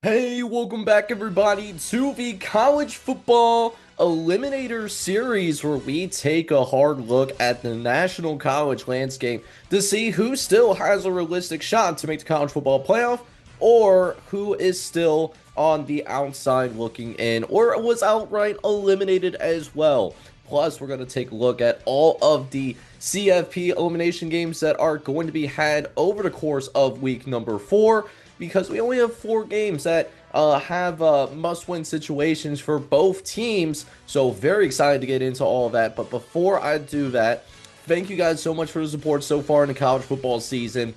Hey, welcome back everybody to the College Football Eliminator Series where we take a hard look at the national college landscape to see who still has a realistic shot to make the college football playoff or who is still on the outside looking in or was outright eliminated as well. Plus, we're going to take a look at all of the CFP elimination games that are going to be had over the course of week number 4 because we only have 4 games that have must-win situations for both teams. So very excited to get into all of that. But before I do that, thank you guys so much for the support so far in the college football season.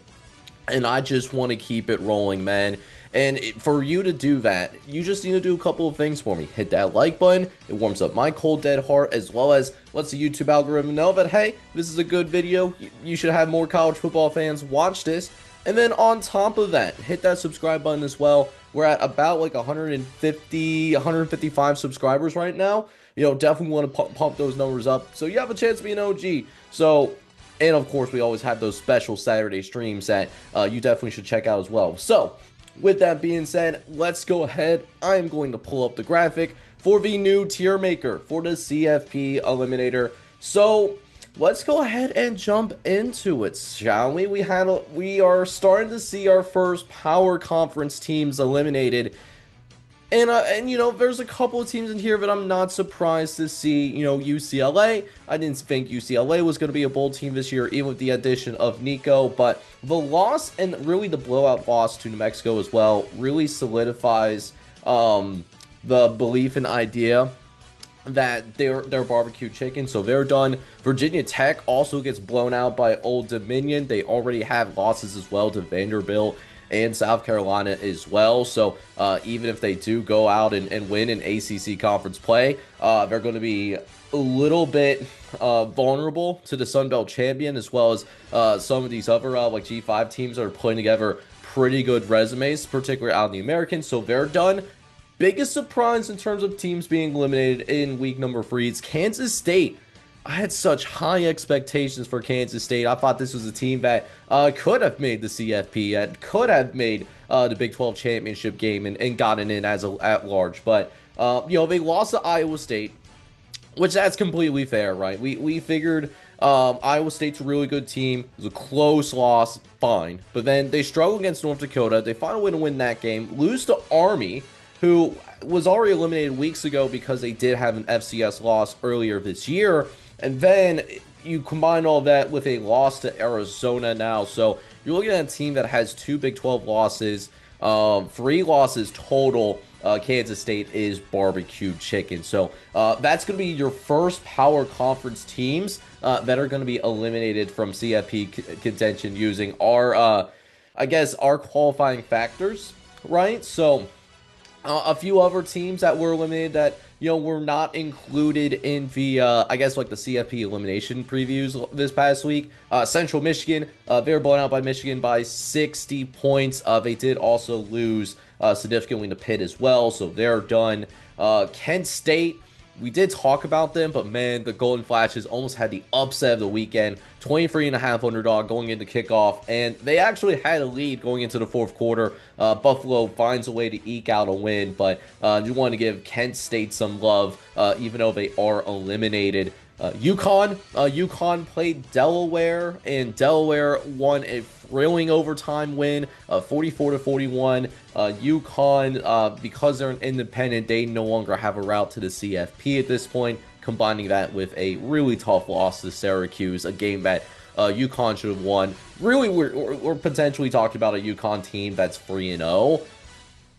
And I just want to keep it rolling, man. And for you to do that, you just need to do a couple of things for me. Hit that like button. It warms up my cold dead heart, as well as lets the YouTube algorithm know that, hey, this is a good video. You should have more college football fans watch this. And then on top of that, hit that subscribe button as well. We're at about like 150, 155 subscribers right now. Definitely want to pump those numbers up so you have a chance to be an OG. So, and of course, we always have those special Saturday streams that you definitely should check out as well. So, with that being said, let's go ahead. I am going to pull up the graphic for the new tier maker for the CFP Eliminator. So, let's go ahead and jump into it, shall we? We are starting to see our first power conference teams eliminated. And there's a couple of teams in here that I'm not surprised to see. UCLA. I didn't think UCLA was going to be a bowl team this year, even with the addition of Nico. But the loss, and really the blowout loss to New Mexico as well, really solidifies the belief and idea that they're barbecue chicken, so they're done. Virginia Tech also gets blown out by Old Dominion. They already have losses as well to Vanderbilt and South Carolina as well. So even if they do go out and win an ACC conference play, they're going to be a little bit vulnerable to the Sun Belt champion, as well as some of these other like G5 teams that are putting together pretty good resumes, particularly out in the American. So they're done. Biggest surprise in terms of teams being eliminated in week number 3 is Kansas State. I had such high expectations for Kansas State. I thought this was a team that could have made the CFP, and could have made the Big 12 championship game and gotten in as at large. But they lost to Iowa State, which that's completely fair, right? We figured Iowa State's a really good team. It was a close loss, fine. But then they struggled against North Dakota. They found a way to win that game, lose to Army, who was already eliminated weeks ago because they did have an FCS loss earlier this year. And then you combine all that with a loss to Arizona now. So you're looking at a team that has 2 Big 12 losses, 3 losses total. Kansas State is barbecue chicken. So that's going to be your first power conference teams that are going to be eliminated from CFP contention using our, our qualifying factors, right? So a few other teams that were eliminated that were not included in the the CFP elimination previews this past week. Central Michigan, they were blown out by Michigan by 60 points. They did also lose significantly to Pitt as well, so they're done. Kent State, we did talk about them, but man, the Golden Flashes almost had the upset of the weekend. 23.5 underdog going into kickoff, and they actually had a lead going into the 4th quarter. Buffalo finds a way to eke out a win, but you want to give Kent State some love, even though they are eliminated. UConn played Delaware, and Delaware won a thrilling overtime win, 44-41. UConn, because they're an independent, they no longer have a route to the CFP at this point. Combining that with a really tough loss to Syracuse, a game that UConn should have won. Really, we're potentially talking about a UConn team that's 3-0.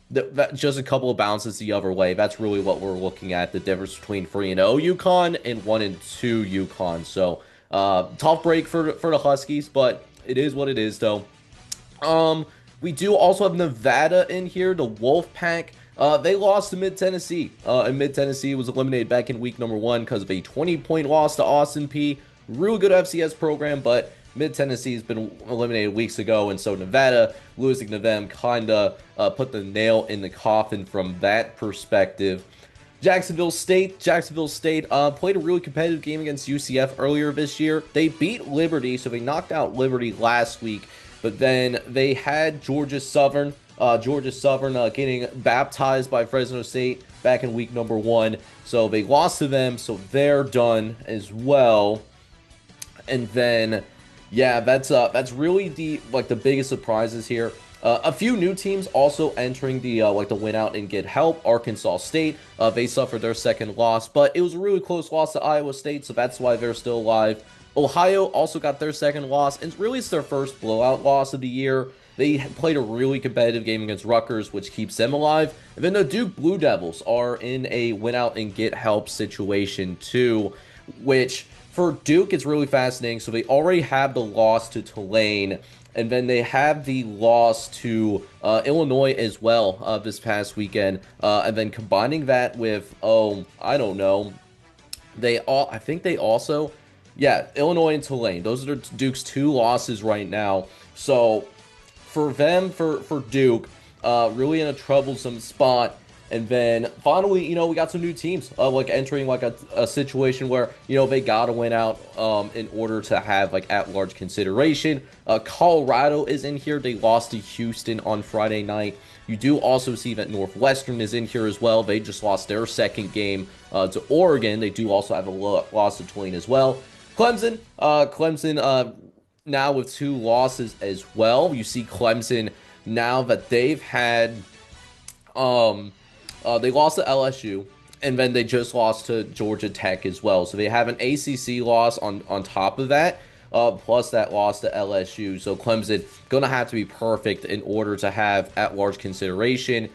That just a couple of bounces the other way. That's really what we're looking at, the difference between 3-0 UConn and 1-2 UConn. So tough break for the Huskies, but it is what it is, though. We do also have Nevada in here, the Wolfpack. They lost to Mid-Tennessee, and Mid-Tennessee was eliminated back in week number 1 because of a 20-point loss to Austin Peay. Really good FCS program, but Mid-Tennessee has been eliminated weeks ago, and so Nevada losing to them kind of put the nail in the coffin from that perspective. Jacksonville State played a really competitive game against UCF earlier this year. They beat Liberty, so they knocked out Liberty last week, but then they had Georgia Southern Georgia Southern getting baptized by Fresno State back in week number 1. So they lost to them, so they're done as well. And then, yeah, that's really the biggest surprises here. A few new teams also entering the win out and get help. Arkansas State, they suffered their second loss, but it was a really close loss to Iowa State, so that's why they're still alive. Ohio also got their second loss, and really it's their first blowout loss of the year. They played a really competitive game against Rutgers, which keeps them alive. And then the Duke Blue Devils are in a win out and get help situation too, which for Duke it's really fascinating. So they already have the loss to Tulane, and then they have the loss to Illinois as well this past weekend. And then combining that with, I don't know, I think they also, yeah, Illinois and Tulane. Those are Duke's 2 losses right now. So for them, for Duke, really in a troublesome spot. And then finally, we got some new teams entering a situation where, they got to win out in order to have at-large consideration. Colorado is in here. They lost to Houston on Friday night. You do also see that Northwestern is in here as well. They just lost their second game to Oregon. They do also have a loss to Tulane as well. Clemson, now with 2 losses as well. You see Clemson now that they've had they lost to LSU, and then they just lost to Georgia Tech as well. So they have an ACC loss on top of that, plus that loss to LSU. So Clemson going to have to be perfect in order to have at-large consideration.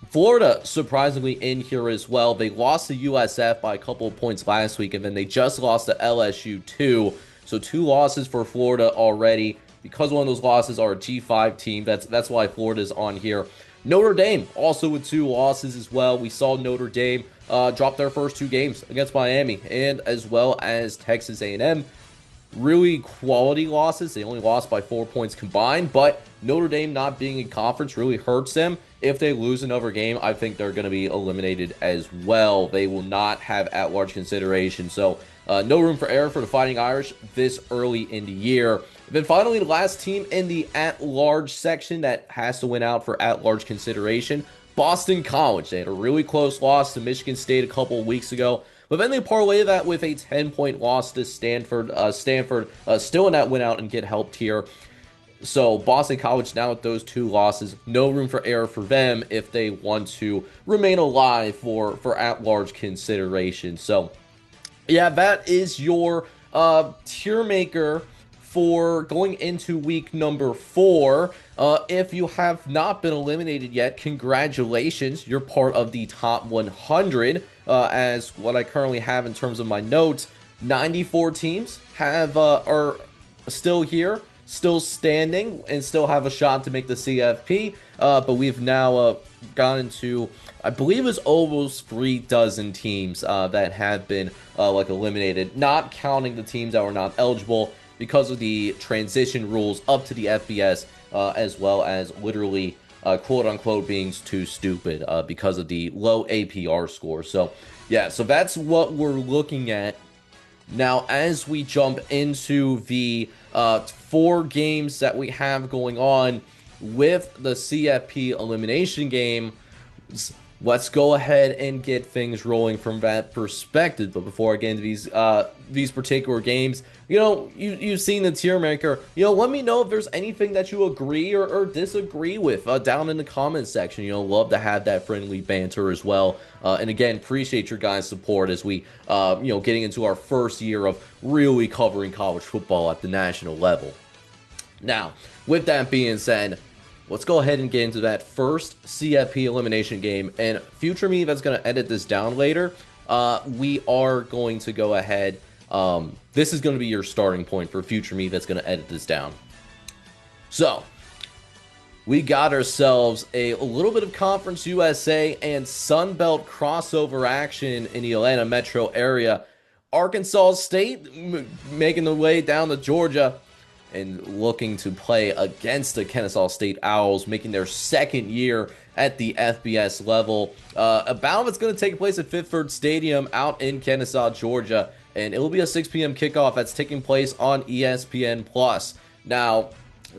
Florida, surprisingly, in here as well. They lost to USF by a couple of points last week, and then they just lost to LSU too. So 2 losses for Florida already. Because one of those losses are a G5 team, that's why Florida's on here. Notre Dame also with 2 losses as well. We saw Notre Dame drop their first 2 games against Miami and as well as Texas A&M. Really quality losses. They only lost by 4 points combined, but Notre Dame not being in conference really hurts them. If they lose another game, I think they're going to be eliminated as well. They will not have at-large consideration. So no room for error for the Fighting Irish this early in the year. And then finally, the last team in the at-large section that has to win out for at-large consideration, Boston College. They had a really close loss to Michigan State a couple of weeks ago, but then they parlay that with a 10-point loss to Stanford. Stanford still in that win out and get helped here. So Boston College now with those 2 losses, no room for error for them if they want to remain alive for at-large consideration. So yeah, that is your tier maker for going into week number 4. If you have not been eliminated yet, congratulations. You're part of the top 100. As what I currently have in terms of my notes, 94 teams are still here, still standing, and still have a shot to make the CFP. But we've now gotten to, I believe it's almost 3 dozen teams that have been eliminated, not counting the teams that were not eligible because of the transition rules up to the FBS, as well as literally quote-unquote being too stupid because of the low APR score. So yeah, so that's what we're looking at. Now, as we jump into the 4 games that we have going on with the CFP elimination game, let's go ahead and get things rolling from that perspective. But before I get into these particular games, you've seen the tier maker. Let me know if there's anything that you agree or disagree with down in the comments section. Love to have that friendly banter as well. And again, appreciate your guys' support as we, getting into our first year of really covering college football at the national level. Now, with that being said, let's go ahead and get into that first CFP elimination game. And future me that's going to edit this down later, we are going to go ahead. This is going to be your starting point for future me that's going to edit this down. So, we got ourselves a little bit of Conference USA and Sun Belt crossover action in the Atlanta metro area. Arkansas State making their way down to Georgia and looking to play against the Kennesaw State Owls, making their second year at the FBS level. A battle that's going to take place at Fifth Third Stadium out in Kennesaw, Georgia, and it will be a 6 p.m. kickoff that's taking place on ESPN+. Now,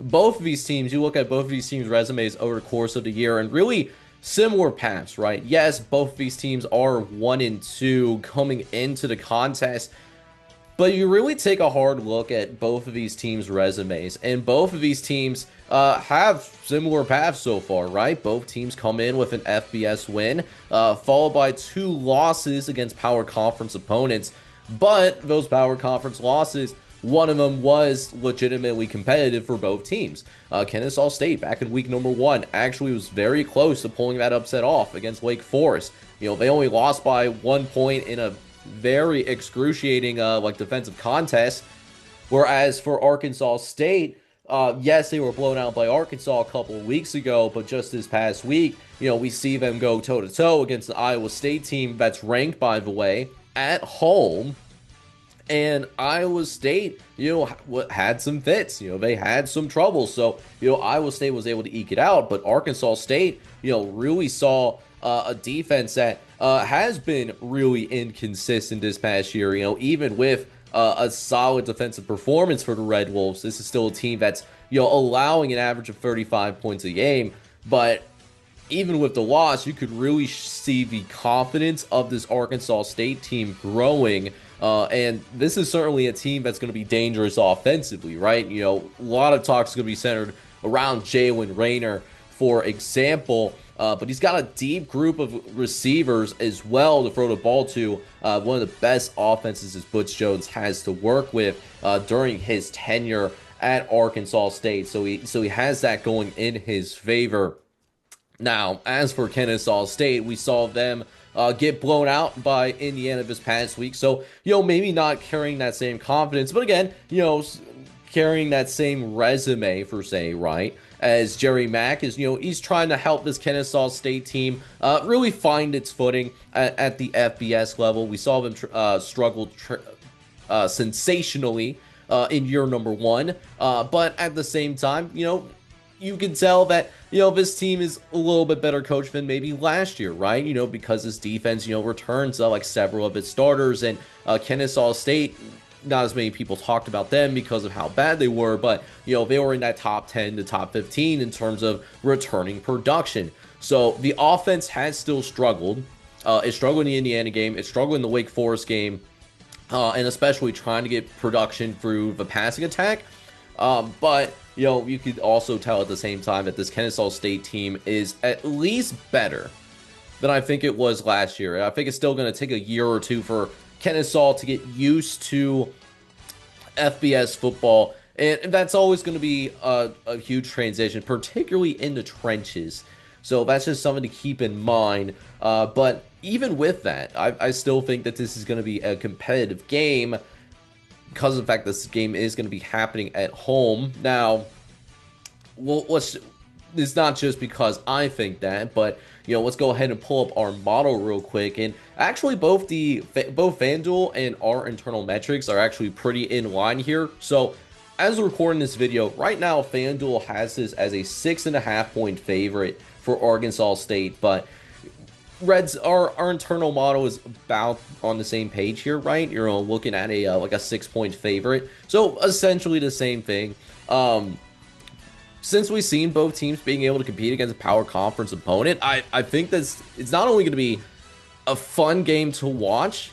both of these teams, you look at both of these teams' resumes over the course of the year and really similar paths, right? Yes, both of these teams are 1-2 coming into the contest, but you really take a hard look at both of these teams' resumes, and both of these teams have similar paths so far, right? Both teams come in with an FBS win, followed by 2 losses against power conference opponents. But those power conference losses, one of them was legitimately competitive for both teams. Kennesaw State, back in week number 1, actually was very close to pulling that upset off against Wake Forest. You know, they only lost by 1 point in a very excruciating defensive contest. Whereas for Arkansas State, yes, they were blown out by Arkansas a couple of weeks ago, but just this past week, you know, we see them go toe-to-toe against the Iowa State team that's ranked, by the way, at home. And Iowa State, you know, had some fits. You know, they had some trouble. So, you know, Iowa State was able to eke it out, but Arkansas State, you know, really saw a defense that has been really inconsistent this past year. You know, even with a solid defensive performance for the Red Wolves, this is still a team that's, you know, allowing an average of 35 points a game. But even with the loss, you could really see the confidence of this Arkansas State team growing. And this is certainly a team that's going to be dangerous offensively, right? You know, a lot of talk is going to be centered around Jalen Rayner, for example. But he's got a deep group of receivers as well to throw the ball to. One of the best offenses as Butch Jones has to work with during his tenure at Arkansas State. So he has that going in his favor. Now, as for Kennesaw State, we saw them get blown out by Indiana this past week. So, you know, maybe not carrying that same confidence, but again, you know, carrying that same resume, per se, right? As Jerry Mack is, you know, he's trying to help this Kennesaw State team really find its footing at the FBS level. We saw them struggle sensationally in year number 1. But at the same time, you know, you can tell that, you know, this team is a little bit better coached than maybe last year, right? You know, because this defense, you know, returns like several of its starters, and Kennesaw State, not as many people talked about them because of how bad they were, but, you know, they were in that top 10 to top 15 in terms of returning production. So the offense has still struggled. It struggled in the Indiana game. It struggled in the Wake Forest game, and especially trying to get production through the passing attack. But, you know, you could also tell at the same time that this Kennesaw State team is at least better than I think it was last year. I think it's still going to take a year or two for Kennesaw to get used to FBS football, and that's always going to be a huge transition, particularly in the trenches. So that's just something to keep in mind. But even with that, I still think that this is going to be a competitive game, because of the fact this game is going to be happening at home. Now, well, it's not just because I think that, but, you know, let's go ahead and pull up our model real quick. And actually, both FanDuel and our internal metrics are actually pretty in line here. So, as we're recording this video, right now, FanDuel has this as a 6.5 point favorite for Arkansas State, but our internal model is about on the same page here, right? You're looking at a like a 6-point favorite, so essentially the same thing. Since we've seen both teams being able to compete against a power conference opponent, I think that it's not only going to be a fun game to watch,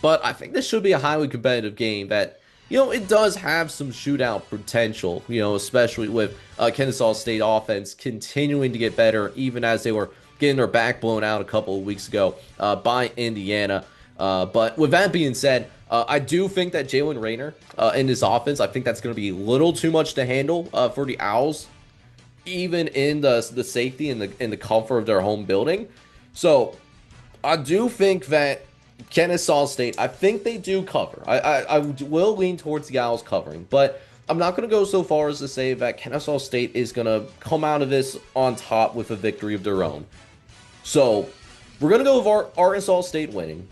but I think this should be a highly competitive game that, you know, it does have some shootout potential, you know, especially with Kennesaw State offense continuing to get better, even as they were getting their back blown out a couple of weeks ago by Indiana. But with that being said, I do think that Jalen Rayner in his offense, I think that's going to be a little too much to handle for the Owls, even in the safety and the comfort of their home building. So I do think that Kennesaw State, I think they do cover. I will lean towards the Owls covering, but I'm not going to go so far as to say that Kennesaw State is going to come out of this on top with a victory of their own. So we're going to go with Arkansas State winning,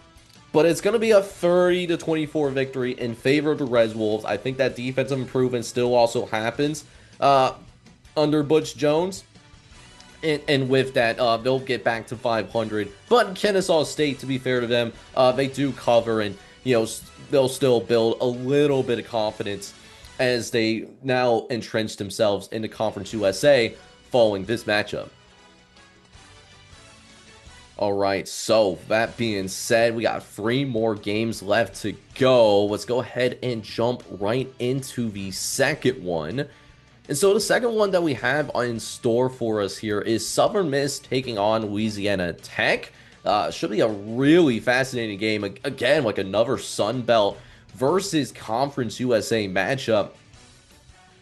but it's going to be a 30-24 victory in favor of the Red Wolves. I think that defensive improvement still also happens under Butch Jones. And with that, they'll get back to 500. But Kennesaw State, to be fair to them, they do cover, and, you know, they'll still build a little bit of confidence as they now entrench themselves into Conference USA following this matchup. All right, so that being said, we got 3 more games left to go. Let's go ahead and jump right into the second one. And so the second one that we have in store for us here is Southern Miss taking on Louisiana Tech. Should be a really fascinating game. Again, like another Sun Belt versus Conference USA matchup.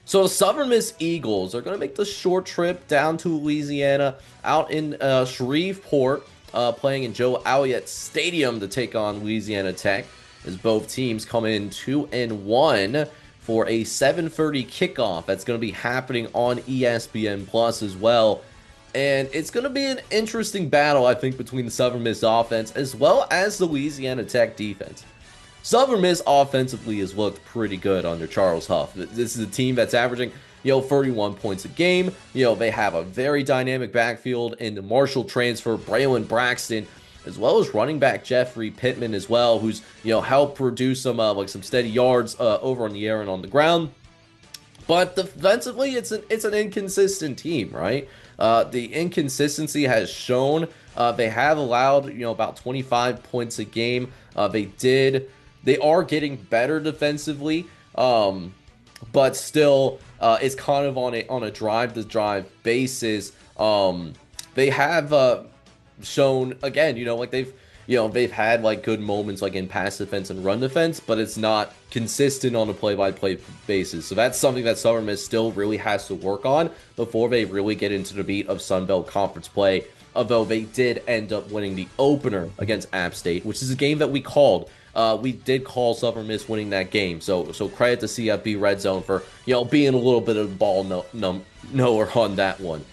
So the Southern Miss Eagles are going to make the short trip down to Louisiana out in Shreveport, playing in Joe Alliott Stadium to take on Louisiana Tech, as both teams come in 2-1 for a 7:30 kickoff. That's going to be happening on ESPN Plus as well. And it's going to be an interesting battle, I think, between the Southern Miss offense as well as the Louisiana Tech defense. Southern Miss offensively has looked pretty good under Charles Huff. This is a team that's averaging, 31 points a game. They have a very dynamic backfield in the Marshall transfer, Braylon Braxton, as well as running back Jeffrey Pittman as well, who's, helped produce some steady yards over on the air and on the ground. But defensively, it's an inconsistent team, right? The inconsistency has shown. They have allowed, about 25 points a game. They are getting better defensively, but still, it's kind of on a drive-to-drive basis. They have shown again, they've had like good moments like in pass defense and run defense, but it's not consistent on a play-by-play basis. So that's something that Southern Miss still really has to work on before they really get into the beat of Sun Belt Conference play. Although they did end up winning the opener against App State, which is a game that we called. We did call Southern Miss winning that game. So credit to CFP Redzone for, being a little bit of a ball knower on that one.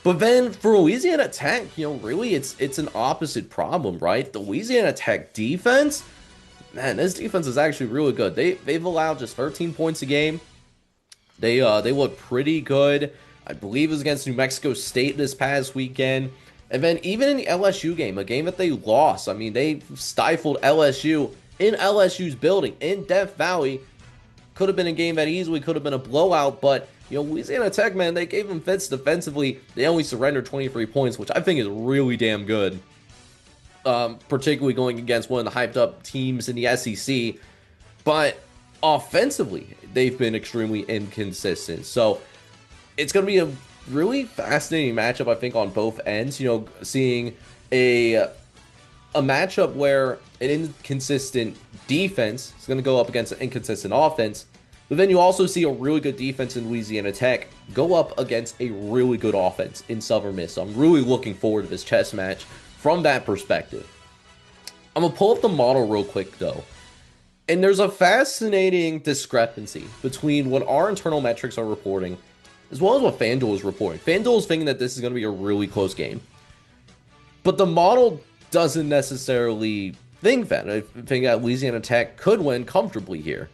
But then for Louisiana Tech, really it's an opposite problem, right? The Louisiana Tech defense, man, this defense is actually really good. They've allowed just 13 points a game. They look pretty good. I believe it was against New Mexico State this past weekend. And then even in the LSU game, a game that they lost, I mean, they stifled LSU in LSU's building in Death Valley. Could have been a game that easily could have been a blowout, but, Louisiana Tech, man, they gave them fits defensively. They only surrendered 23 points, which I think is really damn good. Particularly going against one of the hyped-up teams in the SEC. But offensively, they've been extremely inconsistent. So it's going to be a really fascinating matchup, I think, on both ends. Seeing a matchup where an inconsistent defense is going to go up against an inconsistent offense, but then you also see a really good defense in Louisiana Tech go up against a really good offense in Southern Miss. So I'm really looking forward to this chess match from that perspective. I'm going to pull up the model real quick, though. And there's a fascinating discrepancy between what our internal metrics are reporting as well as what FanDuel is reporting. FanDuel is thinking that this is going to be a really close game. But the model doesn't necessarily think that. I think that Louisiana Tech could win comfortably here.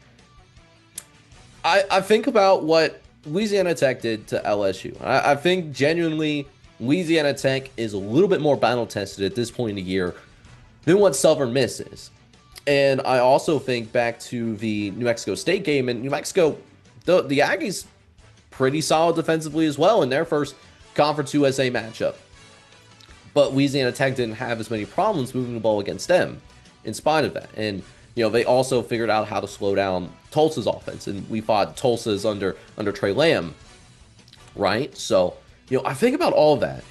I think about what Louisiana Tech did to LSU. I think genuinely Louisiana Tech is a little bit more battle-tested at this point in the year than what Southern Miss is. And I also think back to the New Mexico State game. And New Mexico, the Aggies, pretty solid defensively as well in their first Conference USA matchup. But Louisiana Tech didn't have as many problems moving the ball against them in spite of that. And, they also figured out how to slow down Tulsa's offense. And we fought Tulsa's under Trey Lamb, right? So, I think about all of that.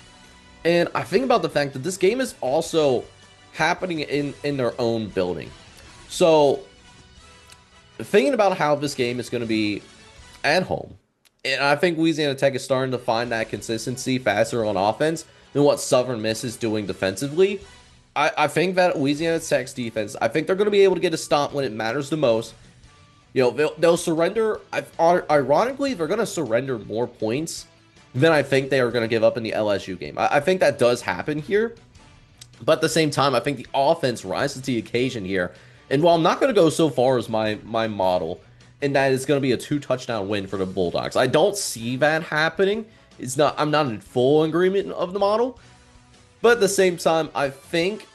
And I think about the fact that this game is also happening in their own building. So, thinking about how this game is going to be at home, and I think Louisiana Tech is starting to find that consistency faster on offense than what Southern Miss is doing defensively. I think that Louisiana Tech's defense, I think they're going to be able to get a stop when it matters the most. They'll surrender. Ironically, they're going to surrender more points than I think they are going to give up in the LSU game. I think that does happen here. But at the same time, I think the offense rises to the occasion here. And while I'm not going to go so far as my model, in that it's going to be a 2-touchdown win for the Bulldogs, I don't see that happening. I'm not in full agreement of the model. But at the same time, I think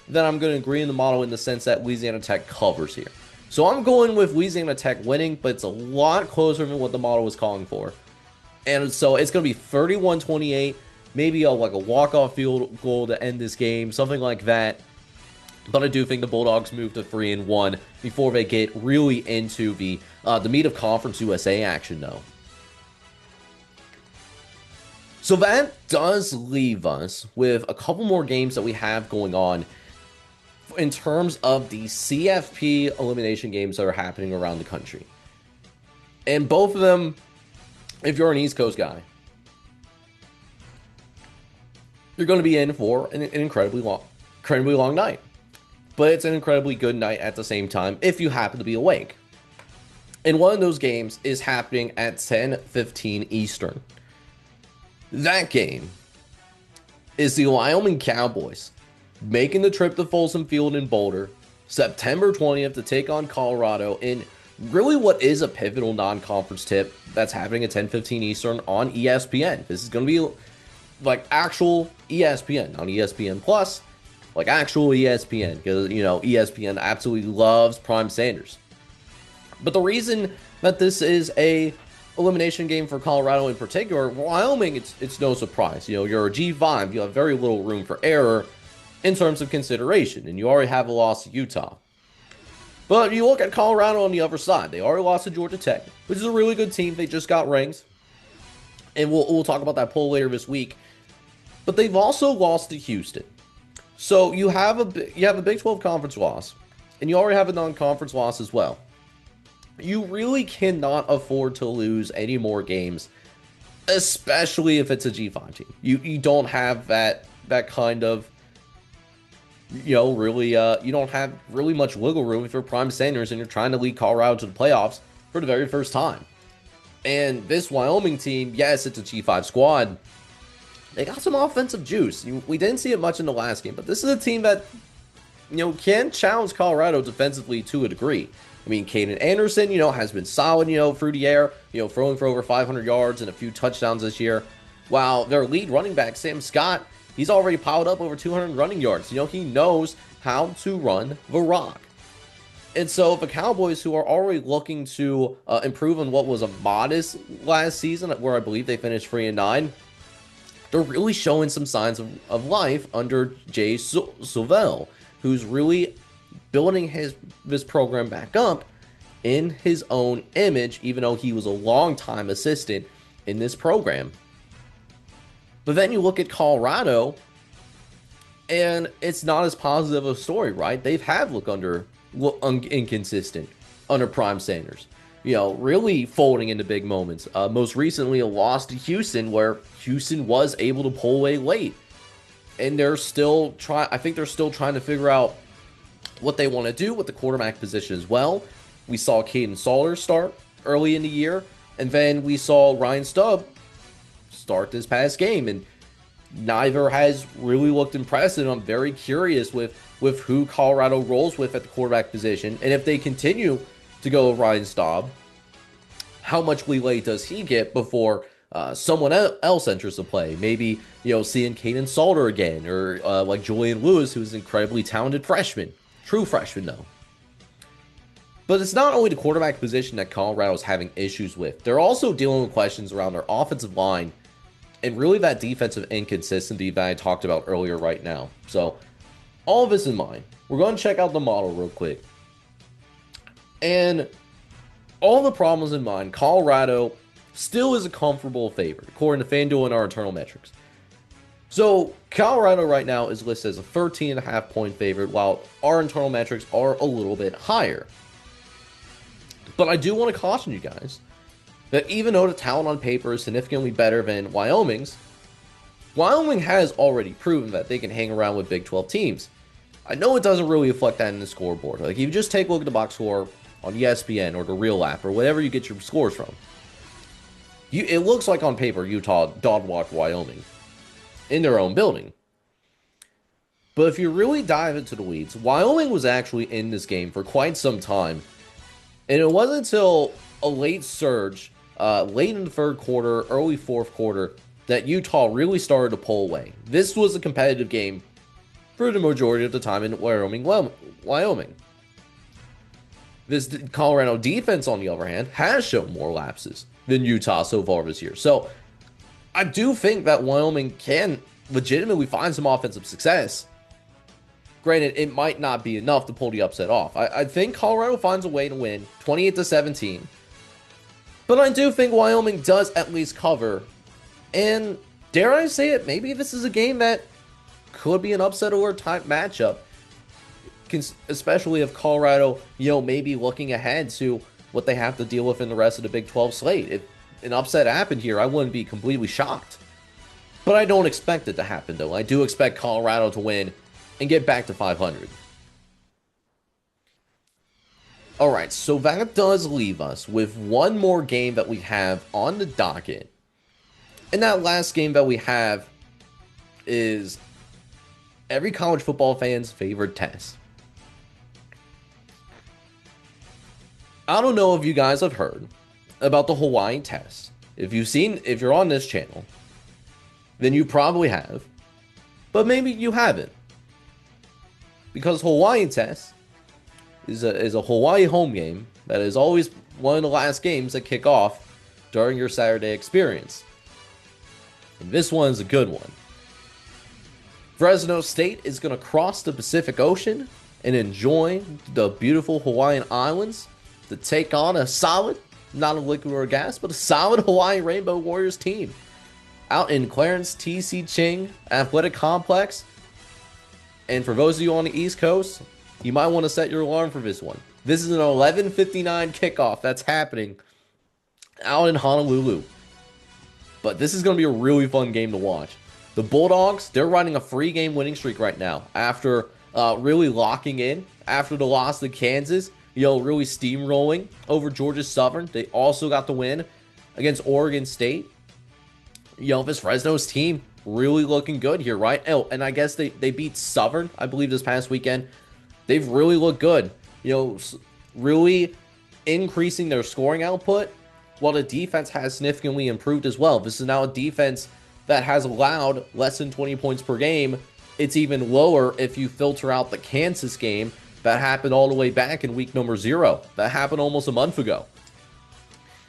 that I'm going to agree in the model in the sense that Louisiana Tech covers here. So I'm going with Louisiana Tech winning, but it's a lot closer than what the model was calling for. And so it's going to be 31-28, maybe like a walk-off field goal to end this game, something like that. But I do think the Bulldogs move to 3-1 before they get really into the meat of Conference USA action, though. So that does leave us with a couple more games that we have going on in terms of the CFP elimination games that are happening around the country. And both of them, if you're an East Coast guy, you're going to be in for an incredibly long night. But it's an incredibly good night at the same time if you happen to be awake. And one of those games is happening at 10:15 Eastern. That game is the Wyoming Cowboys making the trip to Folsom Field in Boulder, September 20th to take on Colorado in really what is a pivotal non-conference tip that's happening at 10:15 Eastern on ESPN. This is going to be like actual ESPN, not ESPN Plus, like actual ESPN, because, you know, ESPN absolutely loves Prime Sanders. But the reason that this is a elimination game for Colorado in particular, Wyoming, it's no surprise. You know, you're a G5, you have very little room for error in terms of consideration, and you already have a loss to Utah. But you look at Colorado on the other side. They already lost to Georgia Tech, which is a really good team. They just got rings, and we'll talk about that poll later this week. But they've also lost to Houston. So you have a Big 12 conference loss, and you already have a non-conference loss as well. You really cannot afford to lose any more games, especially if it's a G5 team. You don't have that kind of, you know, really, you don't have really much wiggle room if you're Prime Sanders and you're trying to lead Colorado to the playoffs for the very first time. And this Wyoming team, yes, it's a G5 squad. They got some offensive juice. We didn't see it much in the last game, but this is a team that, you know, can challenge Colorado defensively to a degree. I mean, Caden Anderson, you know, has been solid, you know, through the air, you know, throwing for over 500 yards and a few touchdowns this year. While their lead running back, Sam Scott, he's already piled up over 200 running yards. You know, he knows how to run the rock. And so the Cowboys, who are already looking to improve on what was a modest last season, where I believe they finished 3-9, they're really showing some signs of life under Jay Sovell, who's really building this program back up in his own image, even though he was a long-time assistant in this program. But then you look at Colorado, and it's not as positive a story, right? They've had look inconsistent under Prime Sanders. You know, really folding into big moments. Most recently, a loss to Houston, where Houston was able to pull away late. And they're still I think they're still trying to figure out what they want to do with the quarterback position as well. We saw Caden Salter start early in the year, and then we saw Ryan Stubb start this past game, and neither has really looked impressive. I'm very curious with who Colorado rolls with at the quarterback position, and if they continue to go with Ryan Staub, how much leeway does he get before someone else enters the play? Maybe, you know, seeing Caden Salter again, or like Julian Lewis, who's an incredibly talented freshman. True freshman, though. But it's not only the quarterback position that Colorado is having issues with. They're also dealing with questions around their offensive line and really that defensive inconsistency that I talked about earlier right now. So, all of this in mind, we're going to check out the model real quick. And all the problems in mind, Colorado still is a comfortable favorite, according to FanDuel and our internal metrics. So, Colorado right now is listed as a 13.5 point favorite, while our internal metrics are a little bit higher. But I do want to caution you guys that even though the talent on paper is significantly better than Wyoming's, Wyoming has already proven that they can hang around with Big 12 teams. I know it doesn't really reflect that in the scoreboard. Like, if you just take a look at the box score on ESPN or the Real app or whatever you get your scores from, it looks like on paper Utah dog-walked Wyoming in their own building. But if you really dive into the weeds, Wyoming was actually in this game for quite some time. And it wasn't until a late surge, late in the third quarter, early fourth quarter, that Utah really started to pull away. This was a competitive game for the majority of the time in Wyoming. This Colorado defense, on the other hand, has shown more lapses than Utah so far this year. So I do think that Wyoming can legitimately find some offensive success. Granted, it might not be enough to pull the upset off. I think Colorado finds a way to win 28-17. But I do think Wyoming does at least cover. And dare I say it, maybe this is a game that could be an upset alert type matchup. Especially if Colorado, maybe looking ahead to what they have to deal with in the rest of the Big 12 slate. If an upset happened here, I wouldn't be completely shocked. But I don't expect it to happen, though. I do expect Colorado to win and get back to 500. Alright, so that does leave us with one more game that we have on the docket. And that last game that we have is every college football fan's favorite test. I don't know if you guys have heard about the Hawaii test. If you're on this channel, then you probably have. But maybe you haven't. Because Hawaii test is a Hawaii home game that is always one of the last games that kick off during your Saturday experience. And this one's a good one. Fresno State is going to cross the Pacific Ocean and enjoy the beautiful Hawaiian Islands to take on a solid, not a liquid or gas, but a solid Hawaii Rainbow Warriors team out in Clarence T.C. Ching Athletic Complex. And for those of you on the East Coast, you might want to set your alarm for this one. This is an 11:59 kickoff that's happening out in Honolulu. But this is going to be a really fun game to watch. The Bulldogs, they're running a 3-game winning streak right now after really locking in after the loss to Kansas. Really steamrolling over Georgia Southern. They also got the win against Oregon State. This Fresno's team really looking good here, right? Oh, and I guess they beat Southern, I believe, this past weekend. They've really looked good. Really increasing their scoring output, while the defense has significantly improved as well. This is now a defense that has allowed less than 20 points per game. It's even lower if you filter out the Kansas game that happened all the way back in week number 0. That happened almost a month ago.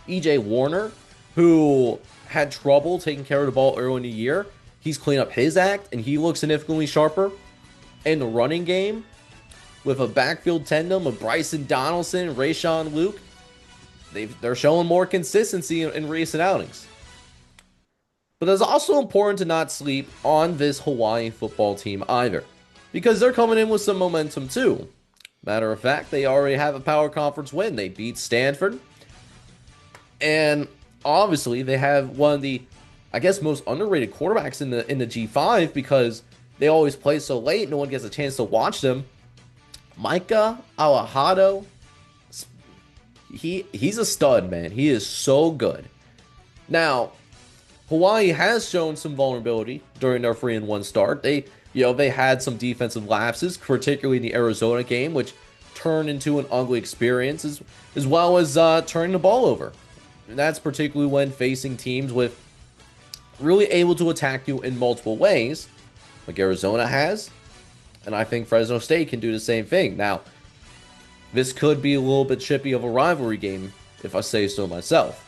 E.J. Warner, who had trouble taking care of the ball early in the year, he's cleaned up his act, and he looks significantly sharper. In the running game, with a backfield tandem of Bryson Donaldson and Rayshawn Luke, they're showing more consistency in recent outings. But it's also important to not sleep on this Hawaii football team either, because they're coming in with some momentum too. Matter of fact, they already have a power conference win. They beat Stanford. And obviously, they have one of the, I guess, most underrated quarterbacks in the G5, because they always play so late, no one gets a chance to watch them. Micah Alahado, he's a stud, man. He is so good. Now, Hawaii has shown some vulnerability during their 3-1 start. They had some defensive lapses, particularly in the Arizona game, which turned into an ugly experience, as well as turning the ball over. And that's particularly when facing teams with really able to attack you in multiple ways, like Arizona has. And I think Fresno State can do the same thing. Now, this could be a little bit chippy of a rivalry game, if I say so myself,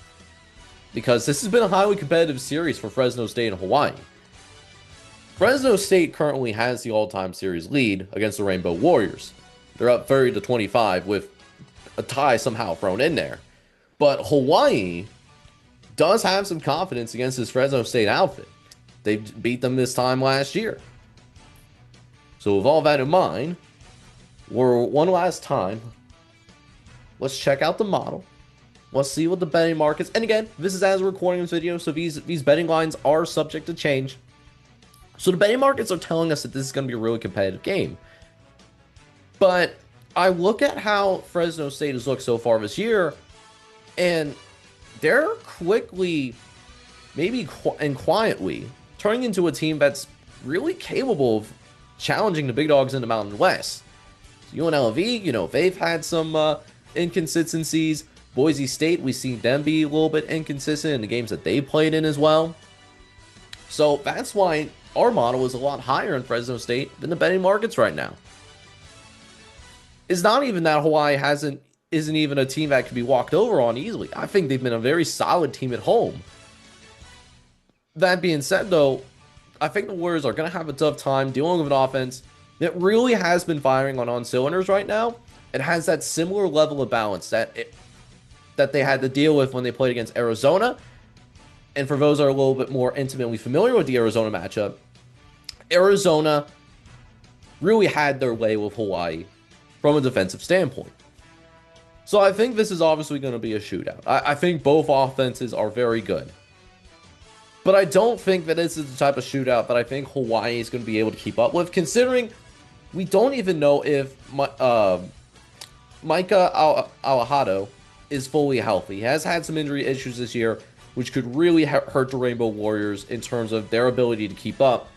because this has been a highly competitive series for Fresno State and Hawaii. Fresno State currently has the all-time series lead against the Rainbow Warriors. They're up 30-25 with a tie somehow thrown in there. But Hawaii does have some confidence against this Fresno State outfit. They beat them this time last year. So with all that in mind, one last time, let's check out the model. Let's see what the betting markets, and again, this is as we're recording this video, so these betting lines are subject to change. So the betting markets are telling us that this is going to be a really competitive game. But I look at how Fresno State has looked so far this year, and they're quickly, maybe and quietly, turning into a team that's really capable of challenging the big dogs in the Mountain West. So UNLV, they've had some inconsistencies. Boise State, we've seen them be a little bit inconsistent in the games that they played in as well. So that's why our model is a lot higher in Fresno State than the betting markets right now. It's not even that Hawaii hasn't isn't even a team that can be walked over on easily. I think they've been a very solid team at home. That being said, though, I think the Warriors are going to have a tough time dealing with an offense that really has been firing on cylinders right now. It has that similar level of balance that they had to deal with when they played against Arizona. And for those that are a little bit more intimately familiar with the Arizona matchup, Arizona really had their way with Hawaii from a defensive standpoint. So I think this is obviously going to be a shootout. I think both offenses are very good. But I don't think that this is the type of shootout that I think Hawaii is going to be able to keep up with, considering we don't even know if Micah Alahado is fully healthy. He has had some injury issues this year, which could really hurt the Rainbow Warriors in terms of their ability to keep up.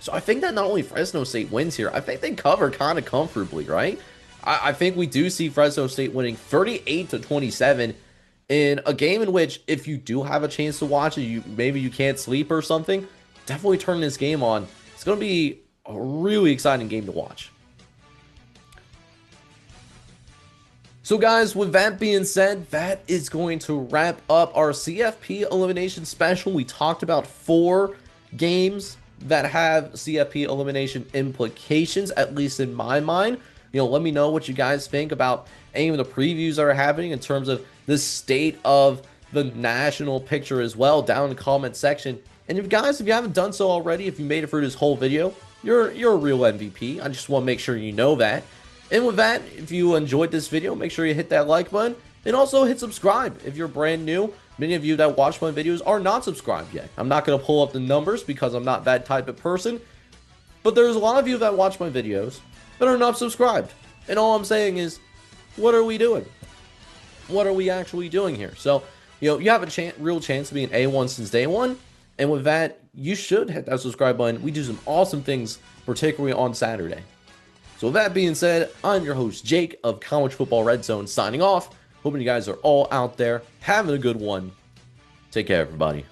So I think that not only Fresno State wins here, I think they cover kind of comfortably, right? I think we do see Fresno State winning 38-27 in a game in which, if you do have a chance to watch it, maybe you can't sleep or something, definitely turn this game on. It's going to be a really exciting game to watch. So guys, with that being said, that is going to wrap up our CFP elimination special. We talked about 4 games that have CFP elimination implications, at least in my mind. You know, let me know what you guys think about any of the previews that are happening in terms of the state of the national picture as well down in the comment section. And if you haven't done so already, if you made it through this whole video, you're a real MVP. I just want to make sure you know that. And with that, if you enjoyed this video, make sure you hit that like button and also hit subscribe if you're brand new. Many of you that watch my videos are not subscribed yet. I'm not going to pull up the numbers because I'm not that type of person, but there's a lot of you that watch my videos that are not subscribed. And all I'm saying is, what are we doing? What are we actually doing here? So, you know, you have a real chance to be an A1 since day one. And with that, you should hit that subscribe button. We do some awesome things, particularly on Saturday. So with that being said, I'm your host, Jake of College Football Red Zone, signing off. Hoping you guys are all out there having a good one. Take care, everybody.